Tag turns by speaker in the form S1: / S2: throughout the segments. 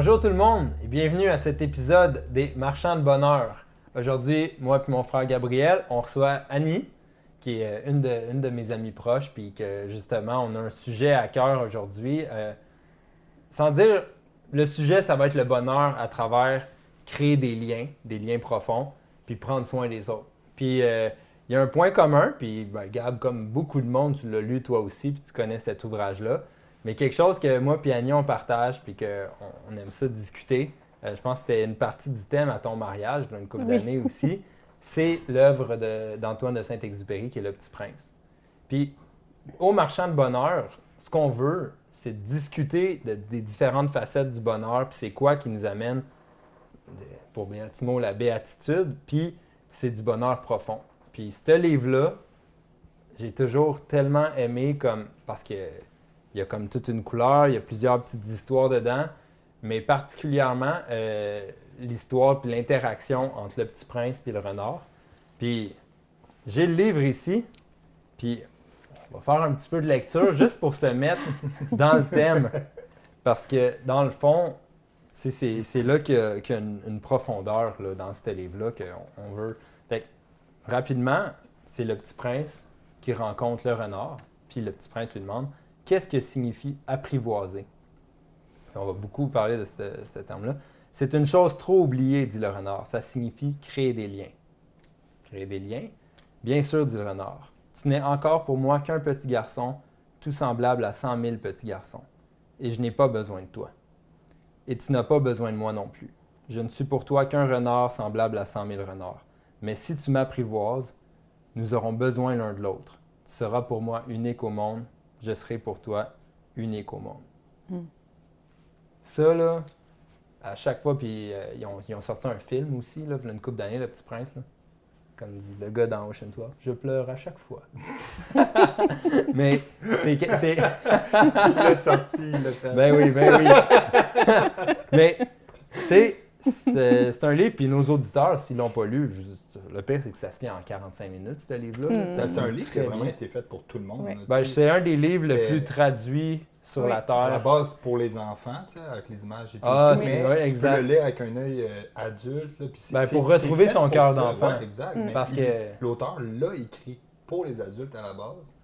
S1: Bonjour tout le monde et bienvenue à cet épisode des Marchands de bonheur. Aujourd'hui, moi et mon frère Gabriel, on reçoit Annie, qui est une de mes amies proches, puis que justement, on a un sujet à cœur aujourd'hui. Sans dire, le sujet, ça va être le bonheur à travers créer des liens profonds, puis prendre soin des autres. Puis il y a un point commun, puis Gab, comme beaucoup de monde, tu l'as lu toi aussi, puis tu connais cet ouvrage-là. Mais quelque chose que moi et Annie, on partage, puis qu'on aime ça discuter, je pense que c'était une partie du thème à ton mariage, dans une couple d'années aussi, c'est l'œuvre d'Antoine de Saint-Exupéry, qui est Le Petit Prince. Puis, au Marchand de bonheur, ce qu'on veut, c'est discuter des différentes facettes du bonheur, puis c'est quoi qui nous amène, pour Béatimo, la béatitude, puis c'est du bonheur profond. Puis ce livre-là, j'ai toujours tellement aimé, parce que il y a comme toute une couleur, il y a plusieurs petites histoires dedans, mais particulièrement l'histoire puis l'interaction entre le petit prince et le renard. Puis j'ai le livre ici, puis on va faire un petit peu de lecture juste pour se mettre dans le thème. Parce que dans le fond, c'est là qu'il y a une profondeur là, dans ce livre-là qu'on veut. Fait que, rapidement, c'est le petit prince qui rencontre le renard, puis le petit prince lui demande qu'est-ce que signifie apprivoiser? On va beaucoup parler de ce terme-là. C'est une chose trop oubliée, dit le renard. Ça signifie créer des liens. Créer des liens? Bien sûr, dit le renard. Tu n'es encore pour moi qu'un petit garçon, tout semblable à 100 000 petits garçons. Et je n'ai pas besoin de toi. Et tu n'as pas besoin de moi non plus. Je ne suis pour toi qu'un renard semblable à 100 000 renards. Mais si tu m'apprivoises, nous aurons besoin l'un de l'autre. Tu seras pour moi unique au monde. Je serai pour toi unique au monde. Ça, là, à chaque fois, puis ils ont sorti un film aussi, là, il y a une couple d'années, Le Petit Prince, là. Comme dit le gars dans Ocean 12, je pleure à chaque fois. Mais c'est...
S2: Il l'a sorti, il l'a fait.
S1: Ben oui. Mais, tu sais, c'est un livre, puis nos auditeurs, s'ils l'ont pas lu, le pire, c'est que ça se lit en 45 minutes, ce livre-là.
S2: C'est un livre qui a vraiment été fait pour tout le monde.
S1: Oui. C'est un des livres le plus traduits sur la Terre.
S2: À la base, pour les enfants, avec les images et tout.
S1: C'est vrai, exact.
S2: Tu peux le lire avec un œil adulte. Là, puis
S1: pour retrouver son cœur d'enfant.
S2: Ouais, exact. Mais
S1: parce que
S2: l'auteur l'a écrit pour les adultes à la base.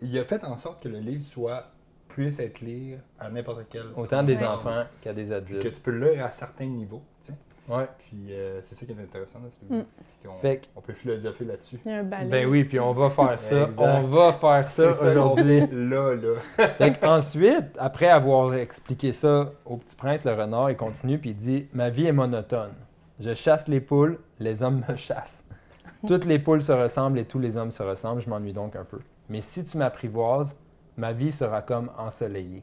S2: Il a fait en sorte que le livre puisse être lire à n'importe quel
S1: autant des enfants qu'à des adultes.
S2: Que tu peux le lire à certains niveaux.
S1: Ouais.
S2: Puis c'est ça qui est intéressant dans ce livre. On peut philosopher là-dessus.
S3: Il y a un balai.
S1: Ben oui, puis on va faire ça. On va faire ça aujourd'hui.
S2: Là.
S1: Ensuite, après avoir expliqué ça au Petit Prince, le renard, il continue puis il dit « Ma vie est monotone. Je chasse les poules, les hommes me chassent. Toutes les poules se ressemblent et tous les hommes se ressemblent, je m'ennuie donc un peu. Mais si tu m'apprivoises, ma vie sera comme ensoleillée.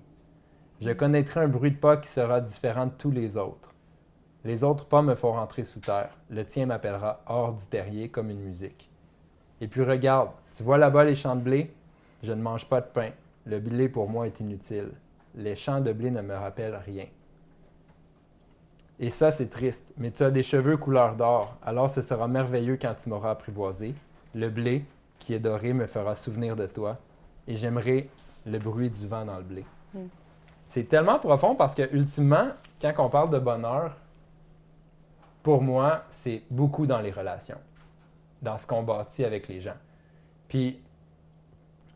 S1: Je connaîtrai un bruit de pas qui sera différent de tous les autres. Les autres pas me font rentrer sous terre. Le tien m'appellera hors du terrier comme une musique. Et puis regarde, tu vois là-bas les champs de blé? Je ne mange pas de pain. Le blé pour moi est inutile. Les champs de blé ne me rappellent rien. Et ça, c'est triste. Mais tu as des cheveux couleur d'or. Alors ce sera merveilleux quand tu m'auras apprivoisé. Le blé, qui est doré, me fera souvenir de toi. Et j'aimerai le bruit du vent dans le blé. C'est tellement profond parce que, ultimement, quand on parle de bonheur, pour moi, c'est beaucoup dans les relations, dans ce qu'on bâtit avec les gens. Puis,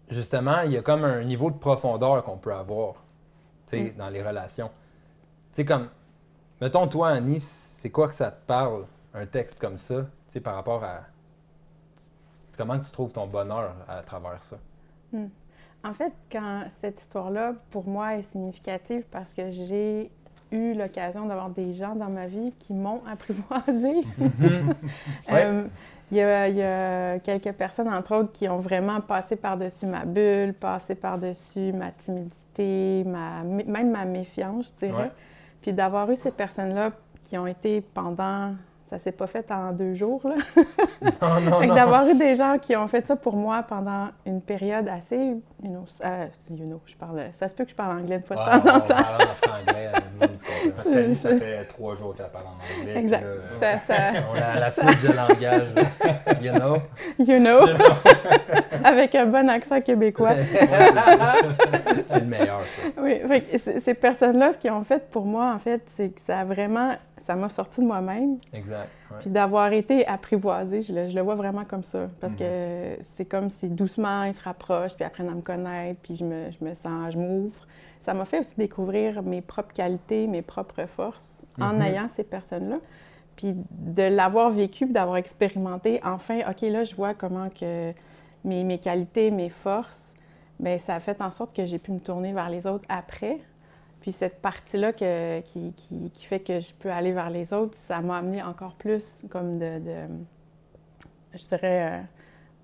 S1: justement, il y a comme un niveau de profondeur qu'on peut avoir, dans les relations. Tu sais, comme, mettons, toi, Annie, c'est quoi que ça te parle, un texte comme ça, par rapport à comment tu trouves ton bonheur à travers ça?
S3: En fait, cette histoire-là, pour moi, est significative parce que j'ai eu l'occasion d'avoir des gens dans ma vie qui m'ont apprivoisé. Il y a quelques personnes, entre autres, qui ont vraiment passé par-dessus ma bulle, passé par-dessus ma timidité, même ma méfiance, je dirais. Ouais. Puis d'avoir eu ces personnes-là qui ont été pendant ça s'est pas fait en 2 jours, là.
S1: Non,
S3: Fait que
S1: non.
S3: d'avoir eu des gens qui ont fait ça pour moi pendant une période assez, ça se peut que je parle anglais une fois de
S1: Ouais,
S3: temps en
S1: on
S3: temps.
S1: parle en franglais, tout le monde se comprend.
S2: Parce qu'Annie, ça fait 3 jours qu'elle parle en anglais.
S3: Exact.
S2: puis là,
S1: On a la switch de langage, you know?
S3: You know, avec un bon accent québécois.
S1: C'est le meilleur, ça.
S3: Oui, fait que ces personnes-là, ce qu'ils ont fait pour moi, en fait, c'est que ça m'a sorti de moi-même.
S1: Exact. Ouais.
S3: Puis d'avoir été apprivoisée, je le vois vraiment comme ça. Parce que c'est comme si doucement, ils se rapprochent, puis apprennent à me connaître, puis je m'ouvre. Ça m'a fait aussi découvrir mes propres qualités, mes propres forces en ayant ces personnes-là. Puis de l'avoir vécu, puis d'avoir expérimenté, enfin, OK, là, je vois comment que mes qualités, mes forces, bien, ça a fait en sorte que j'ai pu me tourner vers les autres après. Puis cette partie-là qui fait que je peux aller vers les autres, ça m'a amené encore plus comme je dirais,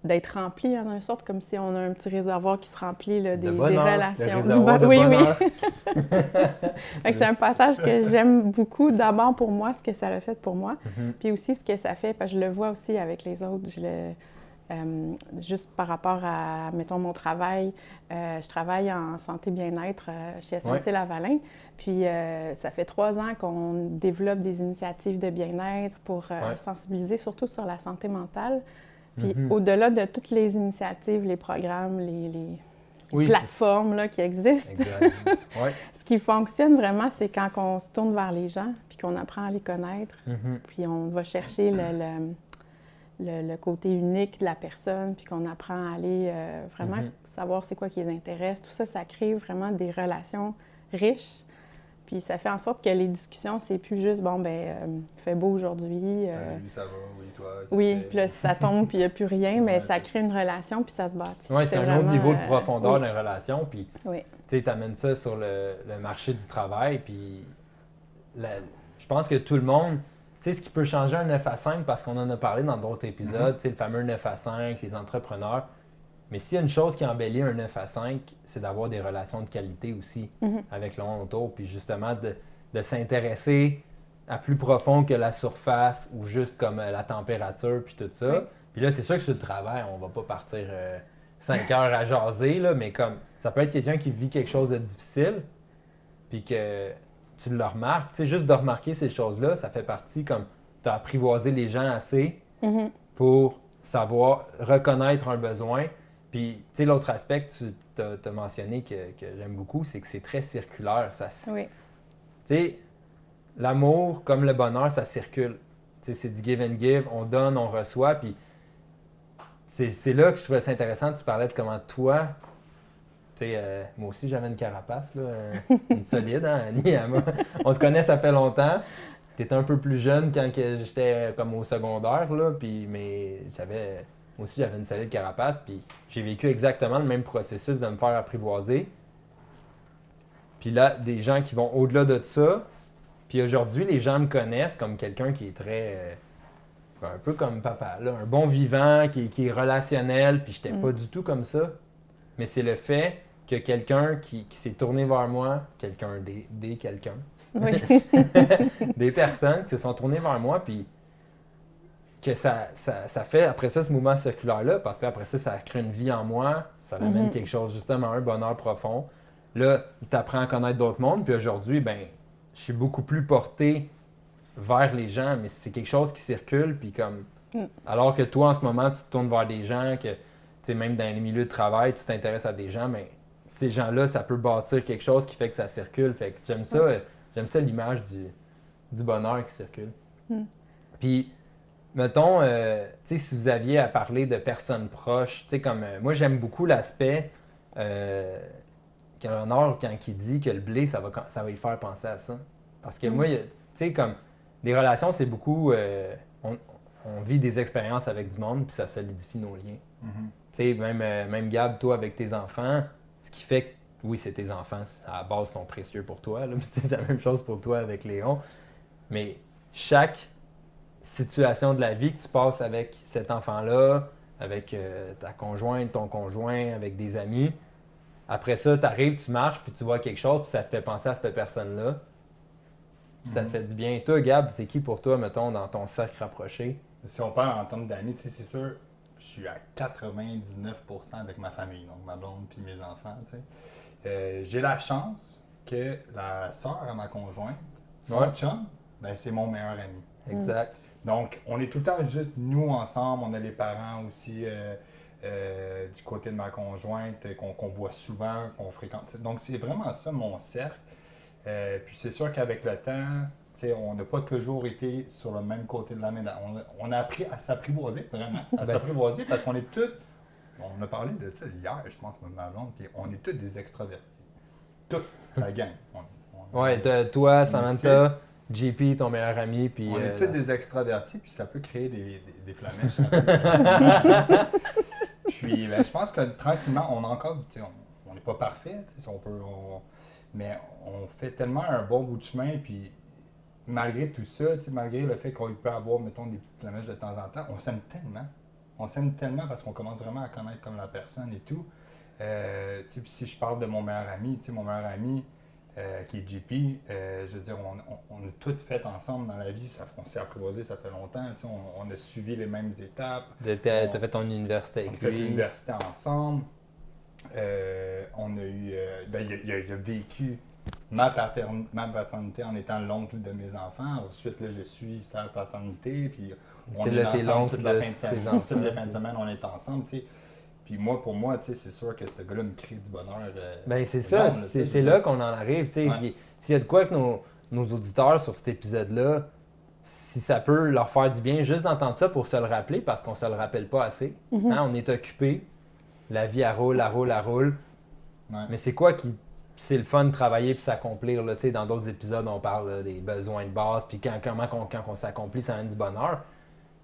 S3: d'être rempli en une sorte, comme si on a un petit réservoir qui se remplit là, des relations.
S1: Le réservoir de
S3: oui,
S1: bonheur.
S3: oui. Fait que c'est un passage que j'aime beaucoup. D'abord pour moi, ce que ça a fait pour moi, puis aussi ce que ça fait, parce que je le vois aussi avec les autres. Juste par rapport à, mettons, mon travail, je travaille en santé bien-être chez SNC-Lavalin. Puis ça fait 3 ans qu'on développe des initiatives de bien-être pour sensibiliser surtout sur la santé mentale. Puis au-delà de toutes les initiatives, les programmes, les plateformes là, qui existent, ce qui fonctionne vraiment, c'est quand on se tourne vers les gens, puis qu'on apprend à les connaître, puis on va chercher le côté unique de la personne, puis qu'on apprend à aller vraiment savoir c'est quoi qui les intéresse. Tout ça, ça crée vraiment des relations riches. Puis ça fait en sorte que les discussions, c'est plus juste, bon, ben, il fait beau aujourd'hui.
S2: lui, ça va, oui, toi.
S3: Oui, puis là, ça tombe, puis il n'y a plus rien, mais ça crée une relation, puis ça se bâtit.
S1: Oui, c'est un autre niveau de profondeur
S3: oui.
S1: dans la relation. Puis, tu sais, amènes ça sur le marché du travail. Puis, je pense que tout le monde, tu sais, ce qui peut changer un 9 à 5, parce qu'on en a parlé dans d'autres épisodes, tu sais, le fameux 9 à 5, les entrepreneurs. Mais s'il y a une chose qui embellit un 9 à 5, c'est d'avoir des relations de qualité aussi avec le monde autour. Puis justement, de s'intéresser à plus profond que la surface ou juste comme la température puis tout ça. Oui. Puis là, c'est sûr que sur le travail, on va pas partir 5 heures à jaser, là, mais comme ça peut être quelqu'un qui vit quelque chose de difficile puis que tu le remarques. Tu sais, juste de remarquer ces choses-là, ça fait partie comme tu as apprivoisé les gens assez pour savoir reconnaître un besoin. Puis, tu sais, l'autre aspect que tu as mentionné que j'aime beaucoup, c'est que c'est très circulaire.
S3: Oui.
S1: Tu sais, l'amour, comme le bonheur, ça circule. Tu sais, c'est du give and give, on donne, on reçoit. Puis, c'est là que je trouvais ça intéressant. Tu parlais de comment toi, tu sais, moi aussi, j'avais une carapace, là, une solide, hein, Annie? On se connaît, ça fait longtemps. Tu étais un peu plus jeune quand j'étais comme au secondaire, là, puis, mais moi aussi, j'avais une solide carapace, puis j'ai vécu exactement le même processus de me faire apprivoiser. Puis là, des gens qui vont au-delà de ça. Puis aujourd'hui, les gens me connaissent comme quelqu'un qui est très... un peu comme papa, là, un bon vivant, qui est relationnel, puis j'étais pas du tout comme ça. Mais c'est le fait que quelqu'un qui s'est tourné vers moi, quelqu'un, des personnes qui se sont tournées vers moi, puis que ça fait, après ça, ce mouvement circulaire-là, parce qu'après ça, ça crée une vie en moi, ça amène quelque chose, justement, un bonheur profond. Là, tu apprends à connaître d'autres mondes, puis aujourd'hui, ben, je suis beaucoup plus porté vers les gens, mais c'est quelque chose qui circule, puis comme... Alors que toi, en ce moment, tu te tournes vers des gens, que, tu sais, même dans les milieux de travail, tu t'intéresses à des gens, mais ces gens-là, ça peut bâtir quelque chose qui fait que ça circule. Fait que j'aime ça l'image du bonheur qui circule. Puis... Mettons, tu sais, si vous aviez à parler de personnes proches, tu sais, comme moi, j'aime beaucoup l'aspect qu'Eleonore, quand il dit que le blé, ça va y faire penser à ça. Parce que moi, tu sais, comme des relations, c'est beaucoup, on vit des expériences avec du monde, puis ça solidifie nos liens. Tu sais, même Gab, toi, avec tes enfants, ce qui fait que, oui, c'est tes enfants, à la base, sont précieux pour toi, là, c'est la même chose pour toi avec Léon, mais chaque situation de la vie que tu passes avec cet enfant-là, avec ta conjointe, ton conjoint, avec des amis. Après ça, tu arrives, tu marches, puis tu vois quelque chose, puis ça te fait penser à cette personne-là. puis ça te fait du bien. Toi, Gab, c'est qui pour toi, mettons, dans ton cercle rapproché?
S2: Si on parle en termes d'amis, tu sais, c'est sûr, je suis à 99% avec ma famille, donc ma blonde puis mes enfants, tu sais. J'ai la chance que la sœur à ma conjointe, son chum, ben, c'est mon meilleur ami.
S1: Exact.
S2: Donc, on est tout le temps juste nous ensemble. On a les parents aussi du côté de ma conjointe qu'on voit souvent, qu'on fréquente. Donc, c'est vraiment ça mon cercle. Puis c'est sûr qu'avec le temps, on n'a pas toujours été sur le même côté de la médaille. On a appris à s'apprivoiser, vraiment. À s'apprivoiser parce qu'on est tous... On a parlé de ça hier, je pense, ma blonde, puis on est tous des extravertis. Toute la gang.
S1: Toi, Samantha, JP, ton meilleur ami, puis...
S2: On est tous des extravertis, puis ça peut créer des flamèches. Puis, je pense que tranquillement, on a encore... On n'est pas parfait, mais on fait tellement un bon bout de chemin, puis malgré tout ça, malgré le fait qu'on peut avoir, mettons, des petites flamèches de temps en temps, on s'aime tellement. On s'aime tellement parce qu'on commence vraiment à connaître comme la personne et tout. Puis si je parle de mon meilleur ami, qui est JP, je veux dire, on a tout fait ensemble dans la vie. On s'est apprivoisé, ça fait longtemps. On a suivi les mêmes étapes.
S1: T'as fait ton université avec lui.
S2: On a fait l'université ensemble. On a eu... il a vécu ma paternité en étant l'oncle de mes enfants. Ensuite, là, je suis sa paternité. Puis on est ensemble toute la fin de semaine. Toutes les fins de semaine, on est ensemble, tu sais. Puis pour moi, c'est sûr que ce gars-là me crée du bonheur.
S1: Ben c'est ça, c'est là qu'on en arrive, tu sais. Ouais. S'il y a de quoi que nos auditeurs sur cet épisode-là, si ça peut leur faire du bien, juste d'entendre ça pour se le rappeler, parce qu'on se le rappelle pas assez. Mm-hmm. On est occupé, la vie, elle roule. Ouais. Mais c'est quoi qui... C'est le fun de travailler puis s'accomplir. Là, dans d'autres épisodes, on parle là, des besoins de base, puis quand on s'accomplit, ça donne du bonheur.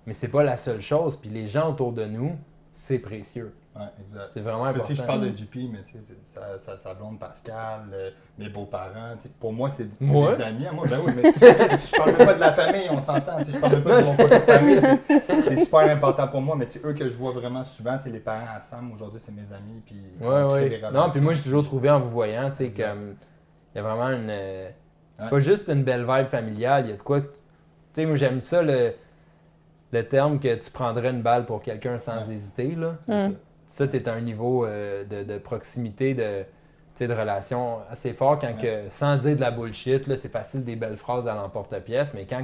S1: Mais c'est pas la seule chose. Puis les gens autour de nous, c'est précieux.
S2: Oui, exact.
S1: C'est vraiment important.
S2: Je parle de JP, mais sa blonde Pascal, mes beaux-parents, pour moi, c'est des amis. Moi, ben oui, mais je parle même pas de la famille, on s'entend. Je parle même pas de mon côté de famille. C'est super important pour moi, mais eux que je vois vraiment souvent, les parents à Sam, aujourd'hui, c'est mes amis. Puis
S1: non, puis moi, j'ai toujours trouvé en vous voyant, qu'il y a vraiment une... C'est pas juste une belle vibe familiale, il y a de quoi... moi, j'aime ça, le terme que tu prendrais une balle pour quelqu'un sans hésiter, là. Ça, tu es à un niveau de proximité, de relation assez fort quand que, sans dire de la bullshit, là, c'est facile des belles phrases à l'emporte-pièce, mais quand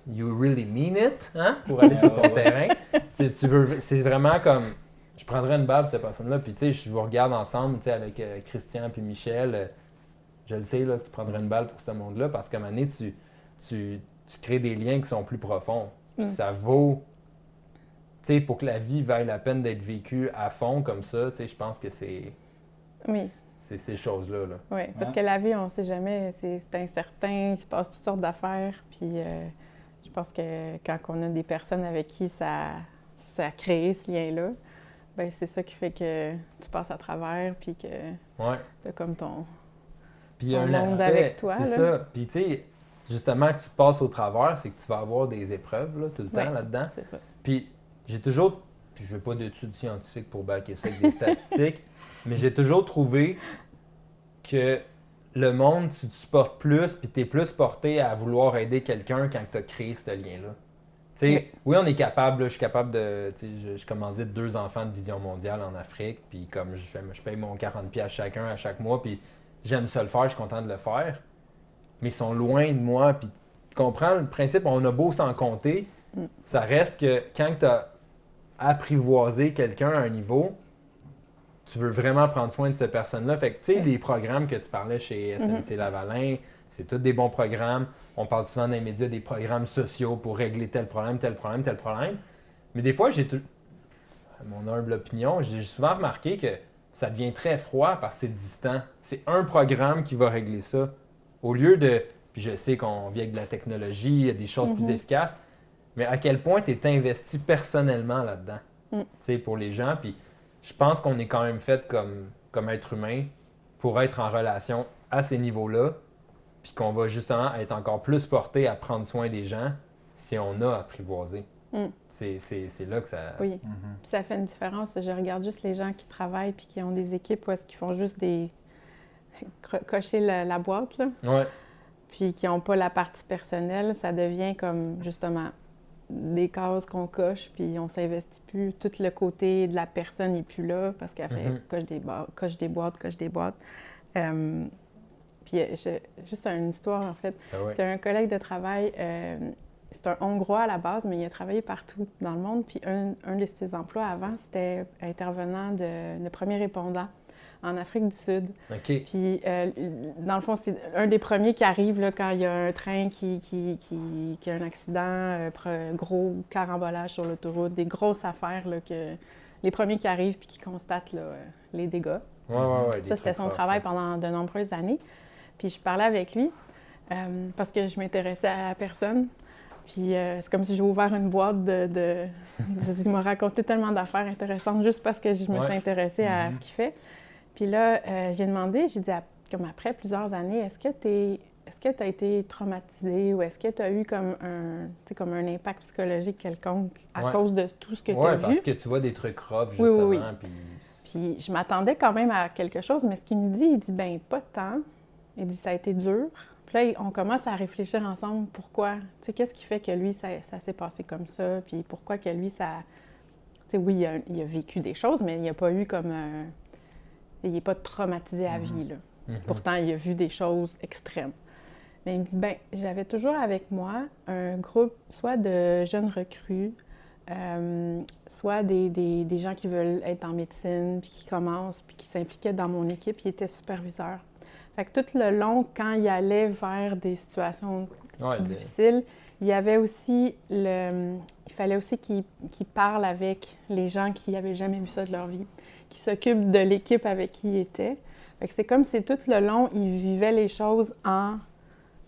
S1: you really mean it, hein, pour aller sur ton terrain, tu veux, c'est vraiment comme, je prendrais une balle pour cette personne-là, puis je vous regarde ensemble, avec Christian puis Michel, je le sais, là, que tu prendrais une balle pour ce monde-là, parce qu'à un moment donné, tu crées des liens qui sont plus profonds, puis ça vaut... pour que la vie vaille la peine d'être vécue à fond comme ça, je pense que c'est ces choses-là. Là.
S3: Oui, parce que la vie, on ne sait jamais, c'est incertain, il se passe toutes sortes d'affaires. Puis je pense que quand on a des personnes avec qui ça a créé ce lien-là, ben c'est ça qui fait que tu passes à travers, puis que tu as comme ton monde avec toi.
S1: C'est ça. Puis tu sais, justement, que tu passes au travers, c'est que tu vas avoir des épreuves là, tout le temps là-dedans.
S3: C'est ça.
S1: Puis j'ai toujours, je ne veux pas d'études scientifiques pour backer ça avec des statistiques, mais j'ai toujours trouvé que le monde, tu te supportes plus, puis tu es plus porté à vouloir aider quelqu'un quand tu as créé ce lien-là. Oui, on est capable, là, je suis capable de, je commandite 2 enfants de Vision mondiale en Afrique, puis comme je paye mon 40$ chacun à chaque mois, puis j'aime ça le faire, je suis content de le faire, mais ils sont loin de moi, puis tu comprends le principe, on a beau s'en compter, ça reste que quand tu as apprivoisé quelqu'un à un niveau, tu veux vraiment prendre soin de cette personne-là. Fait que, tu sais, les programmes que tu parlais chez SNC Lavalin, c'est tous des bons programmes. On parle souvent dans les médias des programmes sociaux pour régler tel problème. Mais des fois, à mon humble opinion, j'ai souvent remarqué que ça devient très froid parce que c'est distant. C'est un programme qui va régler ça. Au lieu de... Puis je sais qu'on vit avec de la technologie, il y a des choses plus efficaces, mais à quel point tu es investi personnellement là-dedans, tu sais, pour les gens. Puis je pense qu'on est quand même fait comme être humain pour être en relation à ces niveaux-là, puis qu'on va justement être encore plus porté à prendre soin des gens si on a apprivoisé. C'est là que ça...
S3: Oui, puis ça fait une différence. Je regarde juste les gens qui travaillent puis qui ont des équipes où est-ce qu'ils font juste cocher la boîte, là.
S1: Ouais.
S3: puis qui n'ont pas la partie personnelle, ça devient comme, justement, des cases qu'on coche, puis on s'investit plus. Tout le côté de la personne n'est plus là, parce qu'elle fait coche des boîtes. Puis juste une histoire, en fait.
S1: Ah ouais.
S3: C'est un collègue de travail, c'est un Hongrois à la base, mais il a travaillé partout dans le monde. Puis un de ses emplois avant, c'était intervenant de premier répondant en Afrique du Sud.
S1: OK.
S3: Puis, dans le fond, c'est un des premiers qui arrive là, quand il y a un train qui a un accident, gros carambolage sur l'autoroute, des grosses affaires, là, que les premiers qui arrivent puis qui constatent là, les dégâts.
S1: Ouais,
S3: Ça, c'était son travail pendant de nombreuses années. Puis, je parlais avec lui parce que je m'intéressais à la personne. Puis, c'est comme si j'ai ouvert une boîte il m'a raconté tellement d'affaires intéressantes juste parce que je me suis intéressée à ce qu'il fait. Puis là, j'ai demandé, j'ai dit, comme après plusieurs années, est-ce que tu as été traumatisé ou est-ce que tu as eu comme un impact psychologique quelconque à cause de tout ce que tu as vu?
S1: Oui, parce que tu vois des trucs rough, justement.
S3: Oui. Puis je m'attendais quand même à quelque chose, mais ce qu'il me dit, il dit, ben pas tant. Il dit, ça a été dur. Puis là, on commence à réfléchir ensemble, pourquoi? Tu sais, qu'est-ce qui fait que lui, ça s'est passé comme ça? Puis pourquoi que lui, ça... Tu sais, oui, il a vécu des choses, mais il n'a pas eu comme... Il n'est pas traumatisé à vie, là. Pourtant, il a vu des choses extrêmes. Mais il me dit, bien, j'avais toujours avec moi un groupe, soit de jeunes recrues, soit des gens qui veulent être en médecine, puis qui commencent, puis qui s'impliquaient dans mon équipe, il était superviseur. Fait que tout le long, quand il allait vers des situations difficiles, il y avait aussi il fallait aussi qu'il parle avec les gens qui n'avaient jamais vu ça de leur vie, qui s'occupent de l'équipe avec qui il était. Fait que c'est comme si tout le long, il vivait les choses en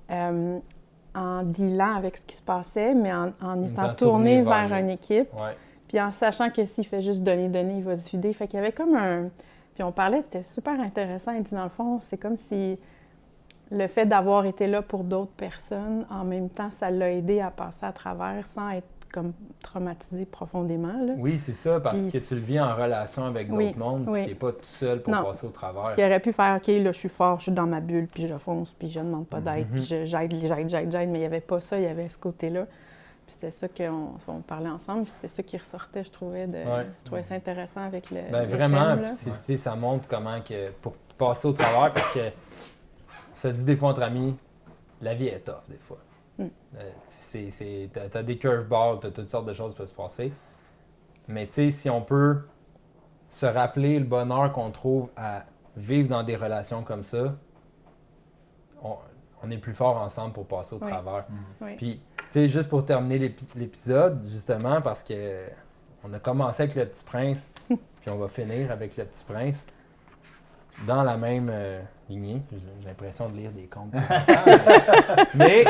S3: dealant avec ce qui se passait, mais en étant tourné vers une équipe.
S1: Ouais.
S3: Puis en sachant que s'il fait juste donner, il va se vider. Fait qu'il y avait comme un... Puis on parlait, c'était super intéressant. Il dit, dans le fond, c'est comme si le fait d'avoir été là pour d'autres personnes, en même temps, ça l'a aidé à passer à travers sans être comme traumatisé profondément. Là.
S1: Oui, c'est ça, parce que tu le vis en relation avec d'autres mondes, puis tu n'es pas tout seul pour passer au travers.
S3: Parce qu'il aurait pu faire, OK, là, je suis fort, je suis dans ma bulle, puis je fonce, puis je ne demande pas d'aide, puis j'aide, mais il n'y avait pas ça, il y avait ce côté-là. Puis c'était ça qu'on parlait ensemble, puis c'était ça qui ressortait, je trouvais, je trouvais ça intéressant avec le
S1: vraiment,
S3: le thème,
S1: puis ça montre comment que pour passer au travers, parce que, on se dit des fois entre amis, la vie est tough des fois. T'as des curveballs, t'as toutes sortes de choses qui peuvent se passer. Mais tu sais, si on peut se rappeler le bonheur qu'on trouve à vivre dans des relations comme ça, on est plus fort ensemble pour passer au travers. Puis, tu sais, juste pour terminer l'épisode, justement, parce que on a commencé avec Le Petit Prince, puis on va finir avec Le Petit Prince, dans la même lignée. J'ai l'impression de lire des contes. Mais,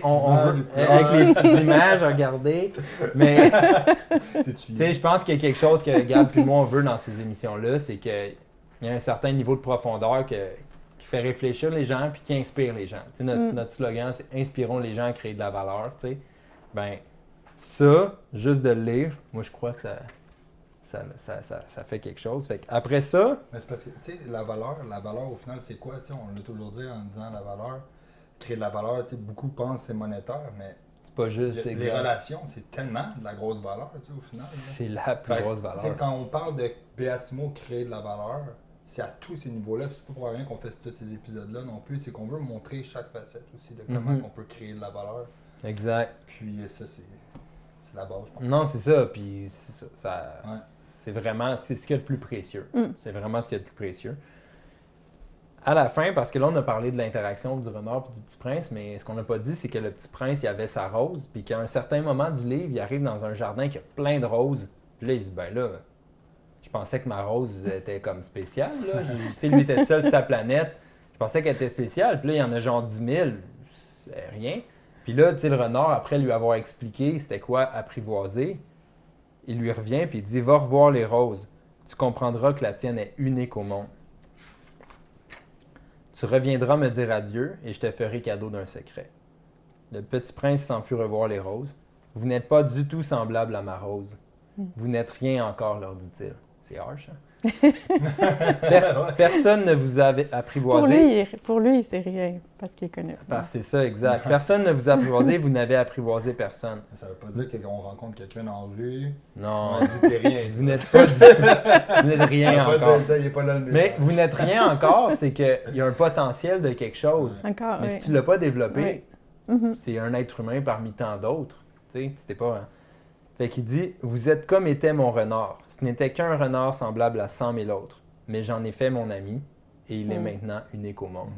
S1: on veut, avec les petites images à regarder, mais, tu sais, je pense qu'il y a quelque chose que Gab puis moi on veut dans ces émissions-là, c'est qu'il y a un certain niveau de profondeur qui fait réfléchir les gens puis qui inspire les gens. Tu sais, notre slogan, c'est « Inspirons les gens à créer de la valeur », tu sais. Ben, ça, juste de le lire, moi je crois que ça fait quelque chose. Fait après ça...
S2: Mais c'est parce que, tu sais, la valeur au final, c'est quoi? Tu sais, on l'a toujours dit en disant la valeur, créer de la valeur, tu sais, beaucoup pensent que c'est monétaire, mais
S1: c'est pas juste,
S2: les relations, c'est tellement de la grosse valeur, tu sais, au final.
S1: C'est la plus grosse valeur.
S2: Tu sais, quand on parle de Béatimo créer de la valeur, c'est à tous ces niveaux-là, puis c'est pas pour rien qu'on fait tous ces épisodes-là non plus, c'est qu'on veut montrer chaque facette aussi de comment on peut créer de la valeur.
S1: Exact.
S2: Puis ça, c'est la base, je pense.
S1: Non, c'est ça, puis c'est vraiment, c'est ce qu'il y a de plus précieux. C'est vraiment ce qu'il y a de plus précieux. À la fin, parce que là, on a parlé de l'interaction du renard et du Petit Prince, mais ce qu'on n'a pas dit, c'est que le Petit Prince, il avait sa rose, puis qu'à un certain moment du livre, il arrive dans un jardin qui a plein de roses, puis là, il se dit, ben là, je pensais que ma rose était comme spéciale, là. Tu sais, lui était seul sur sa planète, je pensais qu'elle était spéciale, puis là, il y en a genre 10 000, c'est rien. Puis là, tu sais, le renard, après lui avoir expliqué c'était quoi apprivoiser, il lui revient puis il dit « Va revoir les roses. Tu comprendras que la tienne est unique au monde. Tu reviendras me dire adieu et je te ferai cadeau d'un secret. » Le Petit Prince s'enfuit revoir les roses. « Vous n'êtes pas du tout semblable à ma rose. Vous n'êtes rien encore, leur dit-il. » C'est harsh, hein? Personne ne vous a apprivoisé.
S3: Pour lui, c'est rien, parce qu'il connaît.
S1: C'est ça, exact. Personne ne vous a apprivoisé, vous n'avez apprivoisé personne.
S2: Ça veut pas dire qu'on rencontre quelqu'un en rue.
S1: Non.
S2: On dit t'es rien.
S1: Vous n'êtes pas du tout. Vous n'êtes rien
S2: On va
S1: encore.
S2: dire ça, il est pas là le message.
S1: Mais vous n'êtes rien encore, c'est qu'il y a un potentiel de quelque chose.
S3: Encore,
S1: Mais
S3: oui.
S1: si tu ne l'as pas développé,
S3: Mhm.
S1: c'est un être humain parmi tant d'autres. Tu sais, c'était pas. Fait qu'il dit vous êtes comme était mon renard. Ce n'était qu'un renard semblable à 100 000 autres. Mais j'en ai fait mon ami et il est maintenant unique au monde.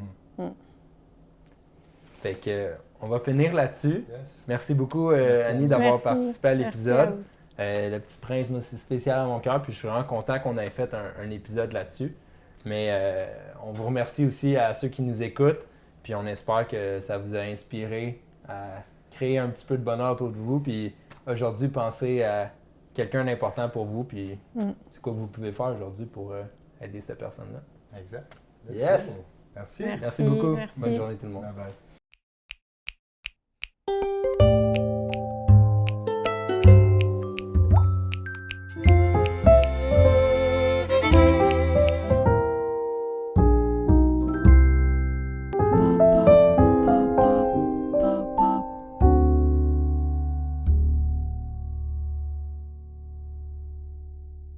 S1: Fait que, on va finir là-dessus.
S2: Yes.
S1: Merci beaucoup,
S2: Merci.
S1: Annie, d'avoir
S3: Merci.
S1: participé à
S3: Merci
S1: l'épisode.
S3: à vous.
S1: Le Petit Prince, moi, c'est spécial à mon cœur, puis je suis vraiment content qu'on ait fait un épisode là-dessus. Mais on vous remercie aussi à ceux qui nous écoutent, puis on espère que ça vous a inspiré à créer un petit peu de bonheur autour de vous, puis aujourd'hui, pensez à quelqu'un d'important pour vous, puis c'est quoi vous pouvez faire aujourd'hui pour aider cette personne-là.
S2: Exact.
S1: Yes.
S2: Merci.
S3: Merci.
S1: Merci beaucoup.
S3: Merci.
S1: Bonne journée tout le monde.
S2: Bye bye.